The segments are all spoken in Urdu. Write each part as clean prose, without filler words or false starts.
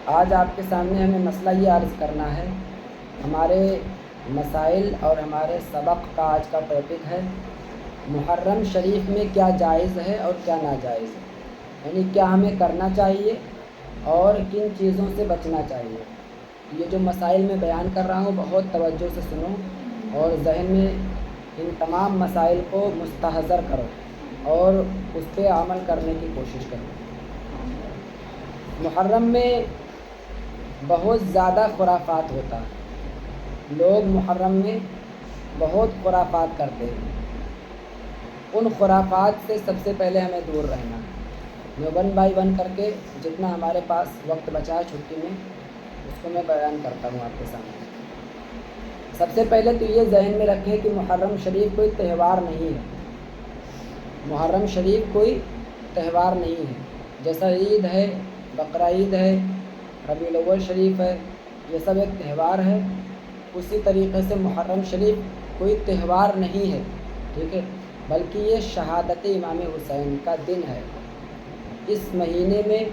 آج آپ کے سامنے ہمیں مسئلہ یہ عرض کرنا ہے۔ ہمارے مسائل اور ہمارے سبق کا آج کا ٹاپک ہے محرم شریف میں کیا جائز ہے اور کیا ناجائز ہے، یعنی کیا ہمیں کرنا چاہیے اور کن چیزوں سے بچنا چاہیے۔ یہ جو مسائل میں بیان کر رہا ہوں بہت توجہ سے سنو اور ذہن میں ان تمام مسائل کو مستحضر کرو اور اس پہ عمل کرنے کی کوشش کرو۔ محرم میں بہت زیادہ خرافات ہوتا ہے، لوگ محرم میں بہت خرافات کرتے ہیں۔ ان خرافات سے سب سے پہلے ہمیں دور رہنا ہے۔ میں 1 بائی 1 کر کے جتنا ہمارے پاس وقت بچا ہے چھٹی میں اس کو میں بیان کرتا ہوں آپ کے سامنے۔ سب سے پہلے تو یہ ذہن میں رکھیں کہ محرم شریف کوئی تہوار نہیں ہے۔ محرم شریف کوئی تہوار نہیں ہے، جیسا عید ہے، بقرہ عید ہے، ربیع الاول شریف ہے، یہ سب ایک تہوار ہے، اسی طریقے سے محرم شریف کوئی تہوار نہیں ہے، ٹھیک ہے، بلکہ یہ شہادت امام حسین کا دن ہے۔ اس مہینے میں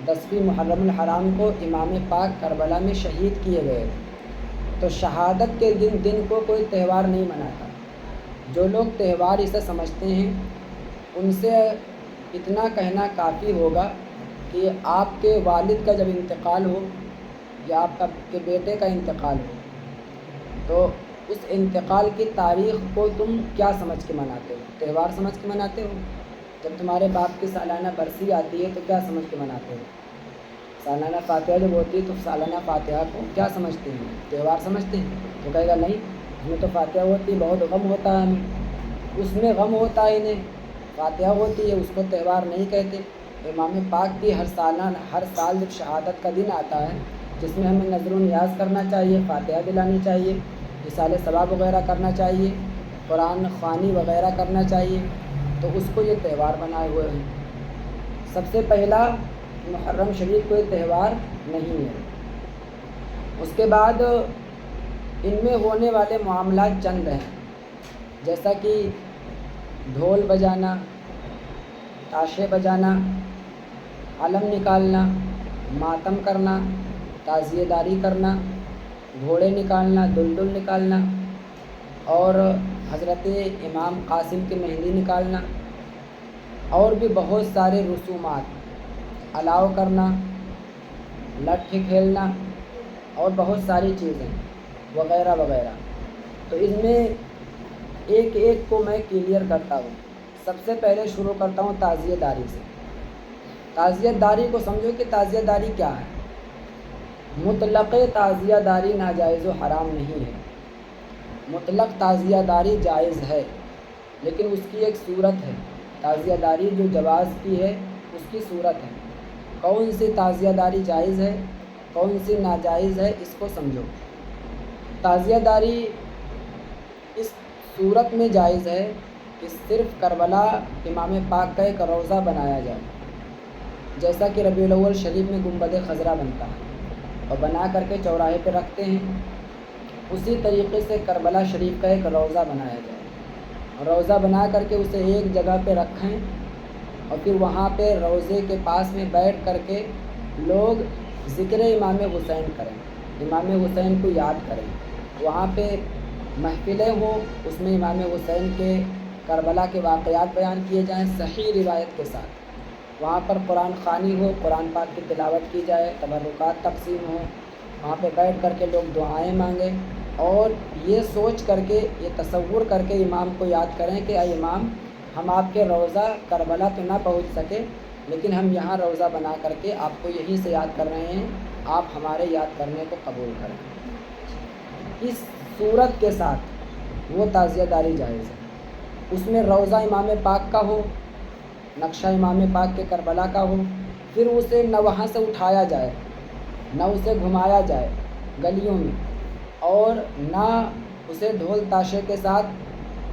10ویں محرم الحرام کو امام پاک کربلا میں شہید کیے گئے، تو شہادت کے دن کو کوئی تہوار نہیں مناتا۔ جو لوگ تہوار اسے سمجھتے ہیں ان سے اتنا کہنا کافی ہوگا کہ آپ کے والد کا جب انتقال ہو یا آپ کے بیٹے کا انتقال ہو تو اس انتقال کی تاریخ کو تم کیا سمجھ کے مناتے ہو؟ تہوار سمجھ کے مناتے ہو؟ جب تمہارے باپ کی سالانہ برسی آتی ہے تو کیا سمجھ کے مناتے ہو؟ سالانہ فاتحہ جب ہوتی ہے تو سالانہ فاتحہ کو کیا سمجھتے ہیں؟ تہوار سمجھتے ہیں؟ تو کہے گا نہیں، ہمیں تو فاتحہ ہوتی ہے، بہت غم ہوتا ہے ہمیں، اس میں غم ہوتا ہے انہیں، فاتحہ ہوتی ہے اس کو تہوار نہیں کہتے۔ امام پاک کی ہر سال جب شہادت کا دن آتا ہے جس میں ہمیں نذر و نیاز کرنا چاہیے، فاتحہ دلانی چاہیے، اصالہ ثواب وغیرہ کرنا چاہیے، قرآن خوانی وغیرہ کرنا چاہیے، تو اس کو یہ تہوار بنائے ہوئے ہیں۔ سب سے پہلا محرم شریف کوئی تہوار نہیں ہے۔ اس کے بعد ان میں ہونے والے معاملات چند ہیں، جیسا کہ ڈھول بجانا، تاشے بجانا، علم نکالنا، ماتم کرنا، تعزیہ داری کرنا، گھوڑے نکالنا، دلدل نکالنا، اور حضرت امام قاسم کی مہندی نکالنا، اور بھی بہت سارے رسومات، الاؤ کرنا، لٹھ کھیلنا، اور بہت ساری چیزیں وغیرہ وغیرہ۔ تو اس میں ایک ایک کو میں کلیئر کرتا ہوں۔ سب سے پہلے شروع کرتا ہوں تعزیہ داری سے۔ تعزیہ داری کو سمجھو کہ تعزیہ داری کیا ہے۔ مطلق تعزیہ داری ناجائز و حرام نہیں ہے، مطلق تعزیہ داری جائز ہے، لیکن اس کی ایک صورت ہے۔ تعزیہ داری جو جواز کی ہے اس کی صورت ہے۔ کون سی تعزیہ داری جائز ہے، کون سی ناجائز ہے، اس کو سمجھو۔ تعزیہ داری اس صورت میں جائز ہے کہ صرف کربلا امام پاک کا ایک روضہ بنایا جائے، جیسا کہ ربیع الاول شریف میں گنبد خضرا بنتا ہے اور بنا کر کے چوراہے پہ رکھتے ہیں، اسی طریقے سے کربلا شریف کا ایک روضہ بنایا جائے، روضہ بنا کر کے اسے ایک جگہ پہ رکھیں اور پھر وہاں پہ روضے کے پاس میں بیٹھ کر کے لوگ ذکر امام حسین کریں، امام حسین کو یاد کریں، وہاں پہ محفلیں ہوں، اس میں امام حسین کے کربلا کے واقعات بیان کیے جائیں صحیح روایت کے ساتھ، وہاں پر قرآن خوانی ہو، قرآن پاک کی تلاوت کی جائے، تبرکات تقسیم ہوں، وہاں پہ بیٹھ کر کے لوگ دعائیں مانگیں اور یہ سوچ کر کے، یہ تصور کر کے امام کو یاد کریں کہ اے امام، ہم آپ کے روضہ کربلا تو نہ پہنچ سکے لیکن ہم یہاں روضہ بنا کر کے آپ کو یہیں سے یاد کر رہے ہیں، آپ ہمارے یاد کرنے کو قبول کریں۔ اس صورت کے ساتھ وہ تعزیہ داری جائز ہے۔ اس میں روضہ امام پاک کا ہو، نقشہ امام پاک کے کربلا کا ہو، پھر اسے نہ وہاں سے اٹھایا جائے، نہ اسے گھمایا جائے گلیوں میں، اور نہ اسے ڈھول تاشے کے ساتھ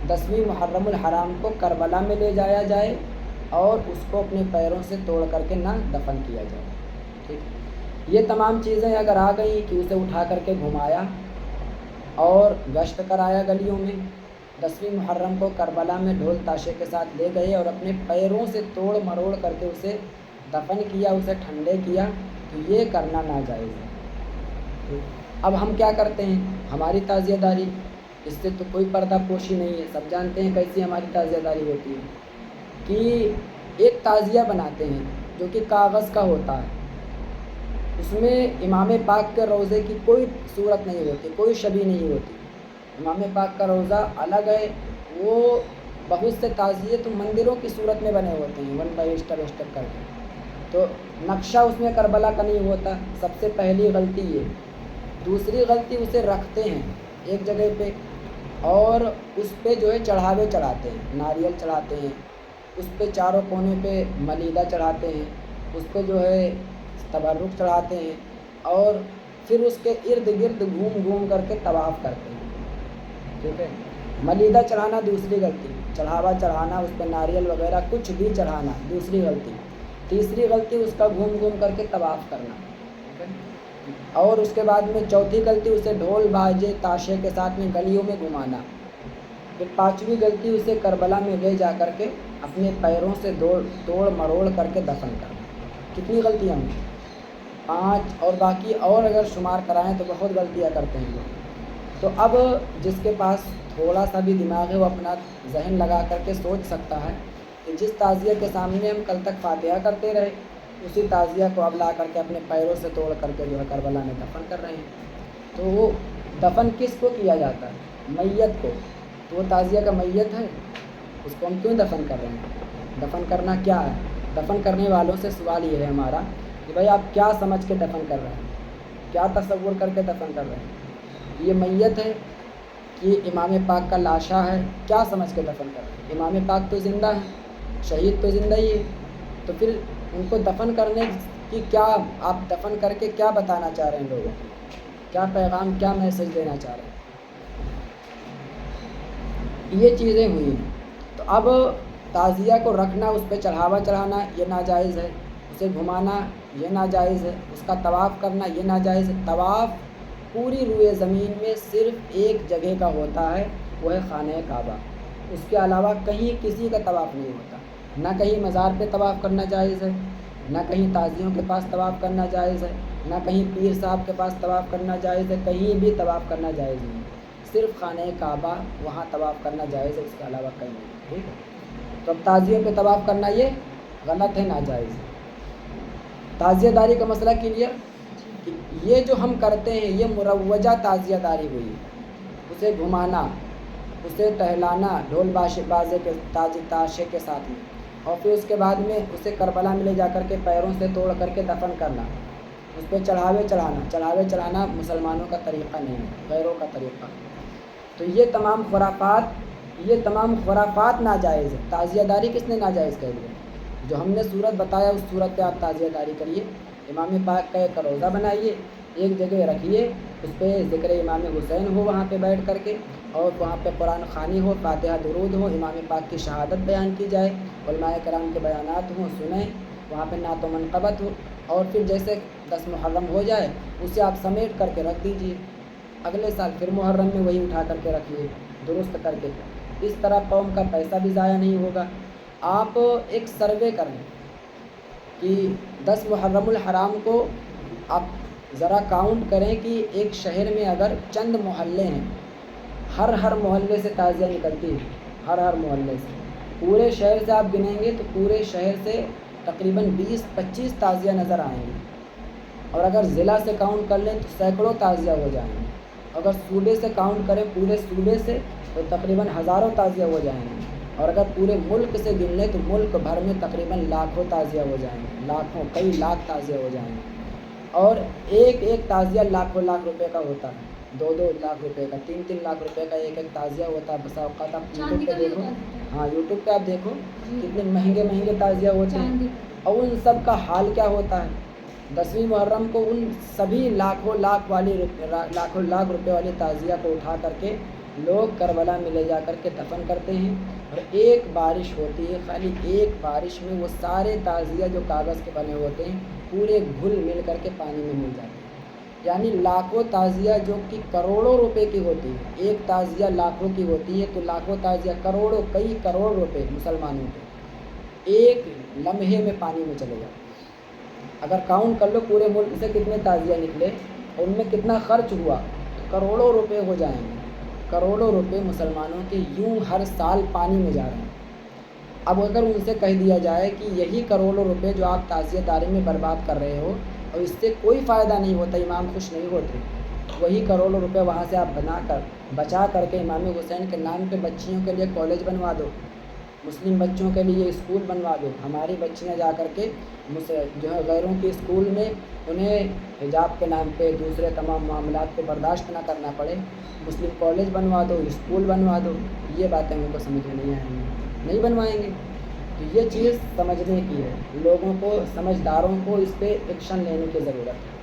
10ویں محرم الحرام کو کربلا میں لے جایا جائے اور اس کو اپنے پیروں سے توڑ کر کے نہ دفن کیا جائے، ٹھیک۔ یہ تمام چیزیں اگر آ گئیں کہ اسے اٹھا کر کے گھمایا اور گشت کرایا گلیوں میں، 10ویں محرم کو کربلا میں ڈھول تاشے کے ساتھ لے گئے اور اپنے پیروں سے توڑ مروڑ کر کے اسے دفن کیا، اسے ٹھنڈے کیا، تو یہ کرنا ناجائز ہے۔ اب ہم کیا کرتے ہیں، ہماری تعزیہ داری اس سے تو کوئی پردہ پوشی نہیں ہے، سب جانتے ہیں کیسی ہماری تعزیہ داری ہوتی ہے کہ ایک تعزیہ بناتے ہیں جو کہ کاغذ کا ہوتا ہے، اس میں امام پاک کے روضے کی کوئی صورت نہیں ہوتی، کوئی شبیہ نہیں ہوتی۔ امام پاک کا روضہ الگ ہے، وہ بہت سے تعزیے تو مندروں کی صورت میں بنے ہوتے ہیں، ون بائی اسٹیپ اسٹیپ کر کے، تو نقشہ اس میں کربلا کا نہیں ہوتا۔ سب سے پہلی غلطی یہ۔ دوسری غلطی، اسے رکھتے ہیں ایک جگہ پہ اور اس پہ جو ہے چڑھاوے چڑھاتے ہیں، ناریل چڑھاتے ہیں، اس پہ چاروں کونے پہ ملیدہ چڑھاتے ہیں، اس پہ جو ہے تبرک چڑھاتے ہیں اور پھر اس کے ارد گرد گھوم گھوم کر کے طواف کرتے ہیں۔ ٹھیک ہے، ملیدہ چڑھانا دوسری غلطی، چڑھاوا چڑھانا، اس پہ ناریل وغیرہ کچھ بھی چڑھانا دوسری غلطی۔ تیسری غلطی، اس کا گھوم گھوم کر کے طواف کرنا۔ اور اس کے بعد میں چوتھی غلطی، اسے ڈھول باجے تاشے کے ساتھ میں گلیوں میں گھمانا۔ پھر پانچویں غلطی، اسے کربلا میں لے جا کر کے اپنے پیروں سے توڑ مروڑ کر کے دفن کرنا۔ کتنی غلطیاں ہیں؟ 5، اور باقی اور اگر شمار کرائیں تو بہت غلطیاں کرتے ہیں لوگ۔ تو اب جس کے پاس تھوڑا سا بھی دماغ ہے وہ اپنا ذہن لگا کر کے سوچ سکتا ہے کہ جس تعزیہ کے سامنے ہم کل تک فاتحہ کرتے رہے، اسی تعزیہ کو اب لا کر کے اپنے پیروں سے توڑ کر کے جو ہے کربلا میں دفن کر رہے ہیں۔ تو وہ دفن کس کو کیا جاتا ہے؟ میت کو۔ تو وہ تعزیہ کا میت ہے، اس کو ہم کیوں دفن کر رہے ہیں؟ دفن کرنا کیا ہے؟ دفن کرنے والوں سے سوال یہ ہے ہمارا کہ بھائی آپ کیا سمجھ کے دفن کر رہے ہیں، کیا تصور کر کے دفن کر رہے ہیں؟ یہ میت ہے کہ امام پاک کا لاشا ہے، کیا سمجھ کے دفن کر رہے ہیں؟ امام پاک تو زندہ ہے، شہید تو زندہ ہی ہے، تو پھر ان کو دفن کرنے کی کیا آپ دفن کر کے کیا بتانا چاہ رہے ہیں لوگوں کو؟ کیا پیغام، کیا میسج دینا چاہ رہے ہیں؟ یہ چیزیں ہوئی۔ تو اب تعزیہ کو رکھنا، اس پہ چڑھاوا چڑھانا یہ ناجائز ہے، اسے گھمانا یہ ناجائز ہے، اس کا طواف کرنا یہ ناجائز ہے۔ طواف پوری روئے زمین میں صرف ایک جگہ کا ہوتا ہے، وہ ہے خانہ کعبہ، اس کے علاوہ کہیں کسی کا طواف نہیں ہوتا۔ نہ کہیں مزار پہ طواف کرنا جائز ہے، نہ کہیں تعزیوں کے پاس طواف کرنا جائز ہے، نہ کہیں پیر صاحب کے پاس طواف کرنا جائز ہے، کہیں بھی طواف کرنا جائز نہیں، صرف خانہ کعبہ وہاں طواف کرنا جائز ہے، اس کے علاوہ کہیں نہیں۔ ٹھیک ہے، تو اب تعزیوں پہ طواف کرنا یہ غلط ہے، ناجائز ہے۔ تعزیہ داری کا مسئلہ کلیئر؟ کہ یہ جو ہم کرتے ہیں یہ مروجہ تعزیہ داری ہوئی، اسے گھمانا، اسے ٹہلانا ڈھول بازے کے تاشے کے ساتھ میں، اور پھر اس کے بعد میں اسے کربلا میں لے جا کر کے پیروں سے توڑ کر کے دفن کرنا، اس پہ چڑھاوے چڑھانا مسلمانوں کا طریقہ نہیں ہے، غیروں کا طریقہ۔ تو یہ تمام خرافات ناجائز ہے۔ تعزیہ داری کس نے ناجائز کہہ دیا؟ جو ہم نے صورت بتایا اس صورت پہ آپ تعزیہ داری کریے، امام پاک کا ایک روضہ بنائیے، ایک جگہ رکھیے، اس پہ ذکر امام حسین ہو وہاں پہ بیٹھ کر کے، اور وہاں پہ قرآن خوانی ہو، فاتحہ درود ہو، امام پاک کی شہادت بیان کی جائے، علماء کرام کے بیانات ہوں سنیں، وہاں پہ نعت و منقبت ہو، اور پھر جیسے 10 محرم ہو جائے اسے آپ سمیٹ کر کے رکھ دیجئے، اگلے سال پھر محرم میں وہی اٹھا کر کے رکھیے درست کر کے۔ اس طرح قوم کا پیسہ بھی ضائع نہیں ہوگا۔ آپ ایک سروے کریں کہ 10 محرم الحرام کو آپ ذرا کاؤنٹ کریں کہ ایک شہر میں اگر چند محلے ہیں، ہر محلے سے تعزیہ نکلتی ہے، ہر محلے سے، پورے شہر سے آپ گنیں گے تو پورے شہر سے تقریباً 20-25 تعزیہ نظر آئیں گے، اور اگر ضلع سے کاؤنٹ کر لیں تو سینکڑوں تعزیہ ہو جائیں گے، اگر صوبے سے کاؤنٹ کریں پورے صوبے سے تو تقریباً ہزاروں تعزیہ ہو جائیں گے، اور اگر پورے ملک سے گن لیں تو ملک بھر میں تقریباً لاکھوں تعزیہ ہو جائیں گے، کئی لاکھ تعزیہ ہو جائیں گے، اور ایک تعزیہ لاکھ روپے کا ہوتا ہے، 2 لاکھ روپے کا، 3 لاکھ روپے کا ایک تعزیہ ہوتا ہے۔ بسا اوقات آپ یوٹیوب پہ دیکھو، یوٹیوب پہ آپ دیکھو کتنے مہنگے تعزیہ ہوتے ہیں، اور ان سب کا حال کیا ہوتا ہے۔ 10ویں محرم کو ان سبھی لاکھوں لاکھ روپے والی تعزیہ کو اٹھا کر کے لوگ کربلا میں لے جا کر کے دفن کرتے ہیں، اور ایک بارش ہوتی ہے، خالی ایک بارش میں وہ سارے تعزیہ جو کاغذ کے بنے ہوتے ہیں پورے گھل مل کر کے پانی میں مل جاتے ہیں۔ یعنی لاکھوں تعزیہ جو کہ کروڑوں روپے کی ہوتی ہے، ایک تعزیہ لاکھوں کی ہوتی ہے، تو لاکھوں تعزیہ کئی کروڑ روپے مسلمانوں کے ایک لمحے میں پانی میں چلے جاتے ہیں۔ اگر کاؤنٹ کر لو پورے ملک سے کتنے تعزیہ نکلے اور ان میں کتنا خرچ ہوا تو کروڑوں روپے ہو جائیں گے. کروڑوں روپے مسلمانوں کے یوں ہر سال پانی میں جا رہے ہیں. اب اگر ان سے کہہ دیا جائے کہ یہی کروڑوں روپے جو آپ تعزیہ داری میں برباد کر رہے ہو اور اس سے کوئی فائدہ نہیں ہوتا، امام خوش نہیں ہوتے، وہی کروڑوں روپے وہاں سے آپ بچا کر کے امام حسین کے نام پہ بچیوں کے لیے کالج بنوا دو، مسلم بچوں کے لیے اسکول بنوا دو، ہماری بچیاں جا کر کے جو ہے غیروں کے اسکول میں انہیں حجاب کے نام پہ دوسرے تمام معاملات کو برداشت نہ کرنا پڑے، مسلم کالج بنوا دو، اسکول بنوا دو. یہ باتیں ان کو سمجھ میں نہیں آئیں گی، نہیں بنوائیں گے. تو یہ چیز سمجھنے کی ہے، لوگوں کو، سمجھداروں کو اس پہ ایکشن لینے کی ضرورت ہے.